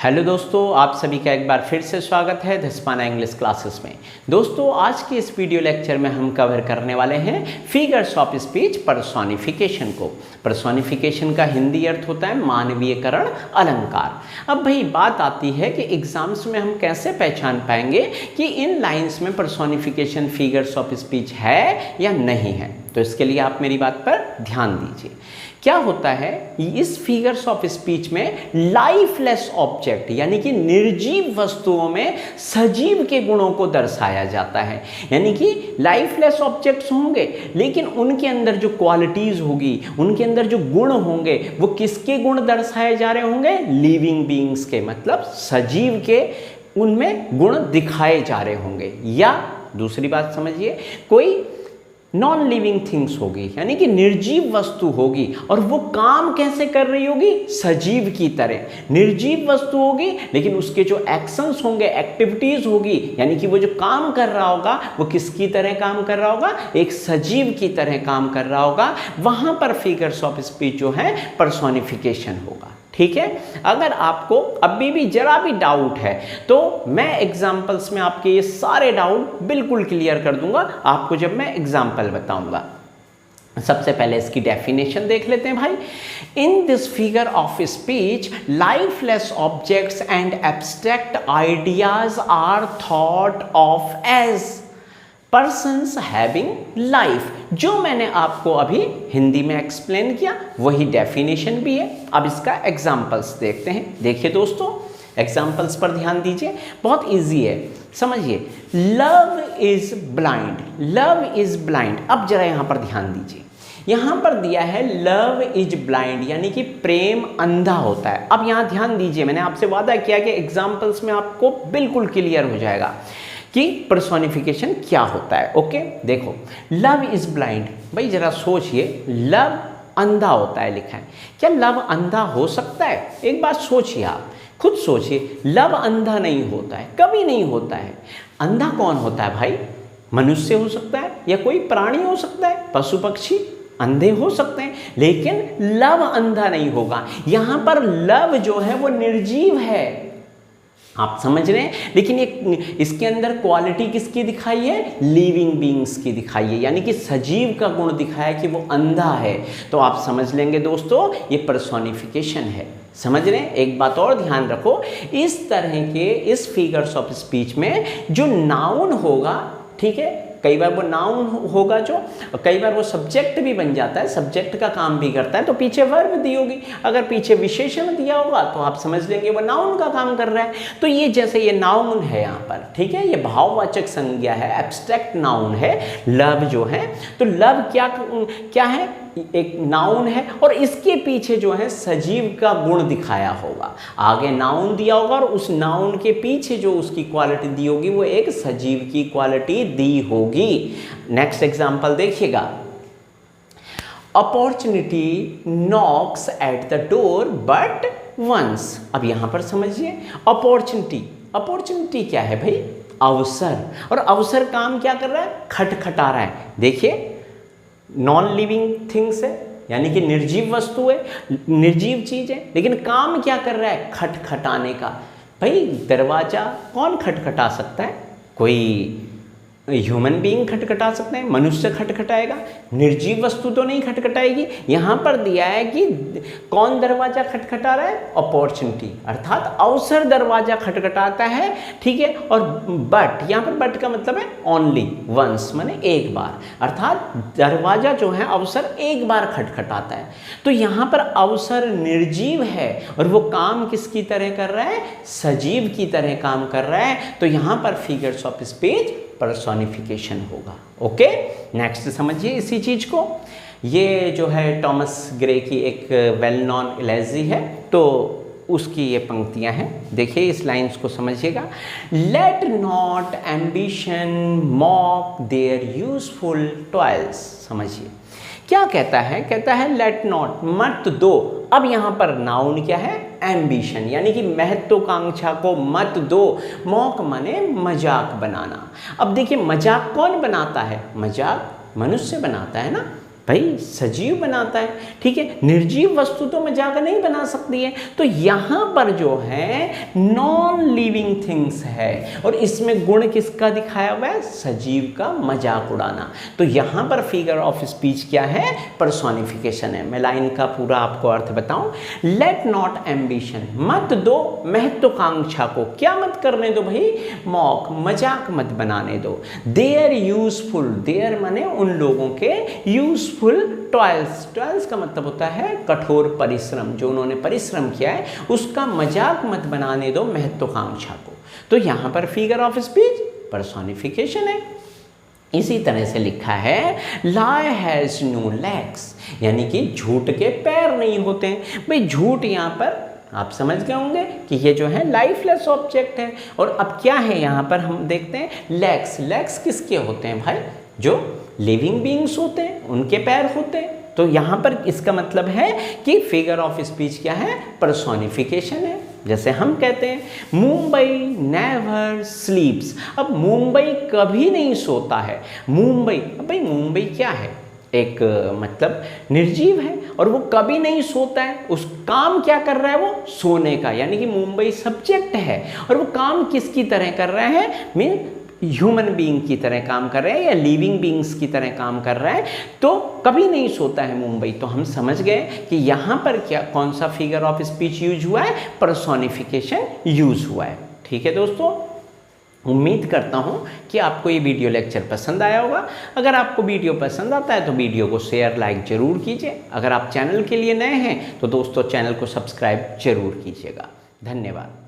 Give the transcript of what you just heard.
Hello दोस्तों, आप सभी का एक बार फिर से स्वागत है धस्माना इंग्लिश क्लासेस में। दोस्तों, आज के इस वीडियो लेक्चर में हम कवर करने वाले हैं फिगर्स ऑफ स्पीच पर्सोनिफिकेशन को। पर्सोनिफिकेशन का हिंदी अर्थ होता है मानवीयकरण अलंकार। अब भाई बात आती है कि एग्जाम्स में हम कैसे पहचान पाएंगे कि इन लाइन्स में पर्सोनिफिकेशन फिगर्स ऑफ स्पीच है या नहीं है। तो इसके लिए आप मेरी बात पर ध्यान दीजिए। क्या होता है, इस फिगर्स ऑफ स्पीच में लाइफलेस ऑब्जेक्ट यानी कि निर्जीव वस्तुओं में सजीव के गुणों को दर्शाया जाता है। यानी कि लाइफलेस ऑब्जेक्ट्स होंगे लेकिन उनके अंदर जो क्वालिटीज होगी, उनके अंदर जो गुण होंगे, वो किसके गुण दर्शाए जा रहे होंगे? लिविंग बीइंग्स के, मतलब सजीव के उनमें गुण दिखाए जा रहे होंगे। या दूसरी बात समझिए, कोई नॉन लिविंग थिंग्स होगी यानी कि निर्जीव वस्तु होगी और वो काम कैसे कर रही होगी? सजीव की तरह। निर्जीव वस्तु होगी लेकिन उसके जो एक्शंस होंगे, एक्टिविटीज होगी, यानी कि वो जो काम कर रहा होगा वो किसकी तरह काम कर रहा होगा? एक सजीव की तरह काम कर रहा होगा। वहां पर फिगर्स ऑफ स्पीच जो है पर्सोनिफिकेशन होगा। ठीक है, अगर आपको अभी भी जरा भी डाउट है तो मैं एग्जाम्पल्स में आपके ये सारे डाउट बिल्कुल क्लियर कर दूंगा आपको जब मैं एग्जाम्पल बताऊंगा। सबसे पहले इसकी डेफिनेशन देख लेते हैं भाई। In this figure of speech lifeless objects and abstract ideas are thought of as persons having life. जो मैंने आपको अभी हिंदी में एक्सप्लेन किया वही डेफिनेशन भी है। अब इसका एग्जाम्पल्स देखते हैं। देखिए दोस्तों, एग्जाम्पल्स पर ध्यान दीजिए, बहुत इजी है, समझिए। Love is blind, love is blind. अब जरा यहां पर ध्यान दीजिए, यहां पर दिया है लव इज ब्लाइंड यानी कि प्रेम अंधा होता है। अब यहां ध्यान दीजिए, मैंने आपसे वादा किया कि एग्जाम्पल्स में आपको बिल्कुल क्लियर हो जाएगा कि पर्सोनिफिकेशन क्या होता है। ओके, देखो, लव इज ब्लाइंड। भाई जरा सोचिए, लव अंधा होता है लिखा है, क्या लव अंधा हो सकता है? एक बात सोचिए, आप खुद सोचिए, लव अंधा नहीं होता है, कभी नहीं होता है। अंधा कौन होता है भाई? मनुष्य हो सकता है या कोई प्राणी हो सकता है, पशु पक्षी अंधे हो सकते हैं, लेकिन लव अंधा नहीं होगा। यहां पर लव जो है वो निर्जीव है, आप समझ रहे हैं। लेकिन ये इसके अंदर क्वालिटी किसकी दिखाई है? लिविंग बीइंग्स की दिखाई है, यानी कि सजीव का गुण दिखाया कि वो अंधा है। तो आप समझ लेंगे दोस्तों, ये पर्सोनिफिकेशन है। समझ रहे हैं? एक बात और ध्यान रखो, इस तरह के इस फिगर्स ऑफ स्पीच में जो नाउन होगा, ठीक है, कई बार वो नाउन होगा जो, कई बार वो सब्जेक्ट भी बन जाता है, सब्जेक्ट का काम भी करता है, तो पीछे वर्ब दी होगी। अगर पीछे विशेषण दिया होगा तो आप समझ लेंगे वो नाउन का काम कर रहा है। तो ये जैसे ये नाउन है यहाँ पर, ठीक है, ये भाववाचक संज्ञा है, एब्स्ट्रैक्ट नाउन है लव जो है। तो लव क्या है? एक नाउन है और इसके पीछे जो है सजीव का गुण दिखाया होगा। आगे नाउन दिया होगा और उस नाउन के पीछे जो उसकी क्वालिटी दी होगी वो एक सजीव की क्वालिटी दी होगी। नेक्स्ट एग्जांपल देखिएगा। Opportunity knocks at the door but once. अब यहां पर समझिए, अपॉर्चुनिटी, अपॉर्चुनिटी क्या है भाई? अवसर। और अवसर काम क्या कर रहा है? खटखटा रहा है। देखिए, नॉन लिविंग थिंग्स है यानी कि निर्जीव वस्तु है, निर्जीव चीज है, लेकिन काम क्या कर रहा है? खटखटाने का। भाई दरवाजा कौन खटखटा सकता है? कोई ह्यूमन बीइंग खटखटा सकते हैं, मनुष्य खटखटाएगा, निर्जीव वस्तु तो नहीं खटखटाएगी। यहां पर दिया है कि कौन दरवाजा खटखटा रहा है? अपॉर्चुनिटी, अर्थात अवसर दरवाजा खटखटाता है, ठीक है। और बट, यहां पर बट का मतलब है ओनली, वंस माने एक बार, अर्थात दरवाजा जो है अवसर एक बार खटखटाता है। तो यहां पर अवसर निर्जीव है और वो काम किसकी तरह कर रहा है? सजीव की तरह काम कर रहा है। तो यहां पर फिगर्स ऑफ स्पीच पर्सोनिफिकेशन होगा। ओके, नेक्स्ट समझिए इसी चीज को। ये जो है टॉमस ग्रे की एक वेल नॉन एलेजी है, तो उसकी ये पंक्तियां हैं। देखिए इस लाइंस को समझिएगा। Let not ambition mock their useful toils. समझिए क्या कहता है? कहता है लेट नॉट, मत दो। अब यहां पर नाउन क्या है? एम्बिशन, यानी कि महत्वाकांक्षा को मत दो। मॉक माने मजाक बनाना। अब देखिए, मजाक कौन बनाता है? मजाक मनुष्य बनाता है ना। भाई सजीव बनाता है, ठीक है। निर्जीव वस्तु तो मजाक नहीं बना सकती है। तो यहाँ पर जो है नॉन लिविंग थिंग्स है और इसमें गुण किसका दिखाया हुआ है? सजीव का मजाक उड़ाना। तो यहाँ पर फिगर ऑफ स्पीच क्या है? पर्सोनिफिकेशन है। मैं लाइन का पूरा आपको अर्थ बताऊं। लेट नॉट एम्बिशन, मत दो महत्वाकांक्षा को, क्या मत करने दो भाई? मॉक, मजाक मत बनाने दो। देयर यूजफुल, देयर माने उन लोगों के, यूजफुल टॉयल्स, टॉयल्स का मतलब होता है कठोर परिश्रम, जो उन्होंने परिश्रम किया है उसका मजाक मत बनाने दो महत्वाकांक्षा को। तो यहाँ पर फिगर ऑफ स्पीच पर्सोनिफिकेशन है। इसी तरह से लिखा है लाई हैज़ नो लेग्स, यानी कि झूठ के पैर नहीं होते हैं। भाई झूठ यहाँ पर आप समझ गए होंगे कि ये जो है लाइफलेस ऑब्जेक्ट है। और अब क्या है यहाँ पर हम देखते हैं लेग्स, लेग्स किसके होते हैं भाई? जो लिविंग बीइंग्स होते हैं उनके पैर होते हैं। तो यहाँ पर इसका मतलब है कि फिगर ऑफ स्पीच क्या है? पर्सोनिफिकेशन है। जैसे हम कहते हैं मुंबई नेवर स्लीप्स, अब मुंबई कभी नहीं सोता है। मुंबई, अब भाई मुंबई क्या है? एक मतलब निर्जीव है और वो कभी नहीं सोता है। उस काम क्या कर रहा है वो? सोने का, यानी कि मुंबई सब्जेक्ट है और वो काम किसकी तरह कर रहा है? मीन ह्यूमन बीइंग की तरह काम कर रहे हैं या लिविंग बीइंग्स की तरह काम कर रहा है, तो कभी नहीं सोता है मुंबई। तो हम समझ गए कि यहाँ पर क्या, कौन सा फिगर ऑफ स्पीच यूज हुआ है? पर्सोनिफिकेशन यूज हुआ है। ठीक है दोस्तों, उम्मीद करता हूँ कि आपको ये वीडियो लेक्चर पसंद आया होगा। अगर आपको वीडियो पसंद आता है तो वीडियो को शेयर लाइक जरूर कीजिए। अगर आप चैनल के लिए नए हैं तो दोस्तों चैनल को सब्सक्राइब जरूर कीजिएगा। धन्यवाद।